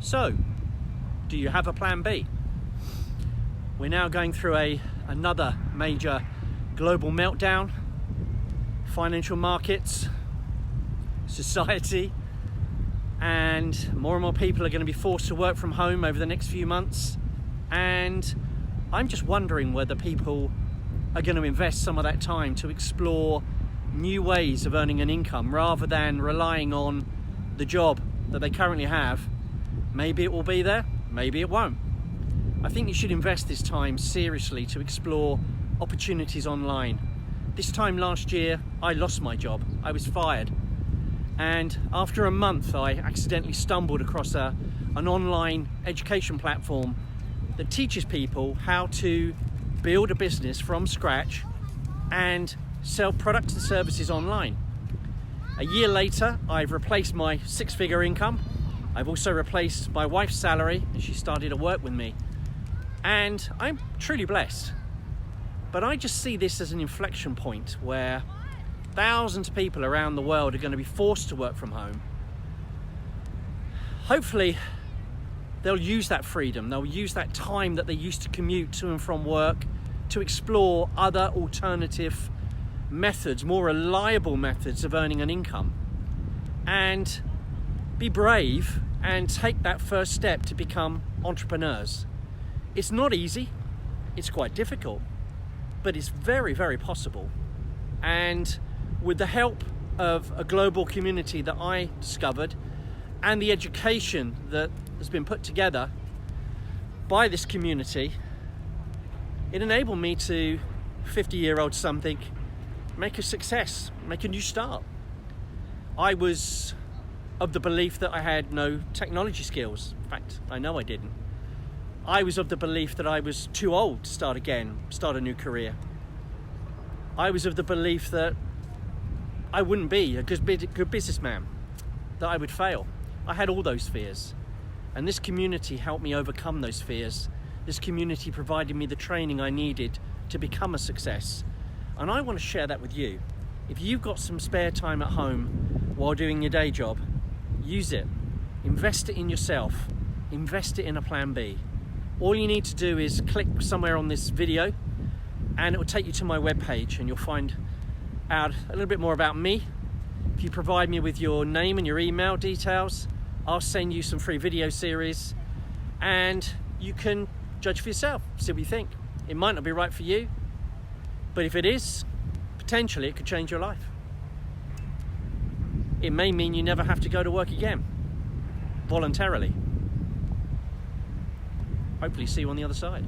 So, do you have a plan B? We're now going through another major global meltdown. Financial markets, society, and more people are going to be forced to work from home over the next few months. And I'm just wondering whether people are going to invest some of that time to explore new ways of earning an income rather than relying on the job that they currently have. Maybe it will be there, maybe it won't. I think you should invest this time seriously to explore opportunities online. This time last year, I lost my job. I was fired. And after a month, I accidentally stumbled across an online education platform that teaches people how to build a business from scratch and sell products and services online. A year later, I've replaced my six-figure income. I've also replaced my wife's salary, and she started to work with me. And I'm truly blessed. But I just see this as an inflection point where thousands of people around the world are going to be forced to work from home. Hopefully, they'll use that freedom. They'll use that time that they used to commute to and from work to explore other alternative methods, more reliable methods of earning an income. And be brave and take that first step to become entrepreneurs. It's not easy. It's quite difficult. But it's very, very possible. And with the help of a global community that I discovered and the education that has been put together by this community, it enabled me to, 50-year-old something, make a success, make a new start. I was of the belief that I had no technology skills. In fact, I know I didn't. I was of the belief that I was too old to start a new career. I was of the belief that I wouldn't be a good businessman, that I would fail. I had all those fears. And this community helped me overcome those fears. This community provided me the training I needed to become a success. And I want to share that with you. If you've got some spare time at home while doing your day job, use it. Invest it in yourself. Invest it in a plan B. All you need to do is click somewhere on this video and it will take you to my webpage and you'll find out a little bit more about me. If you provide me with your name and your email details, I'll send you some free video series and you can judge for yourself, see what you think. It might not be right for you, but if it is, potentially it could change your life. It may mean you never have to go to work again, voluntarily. Hopefully see you on the other side.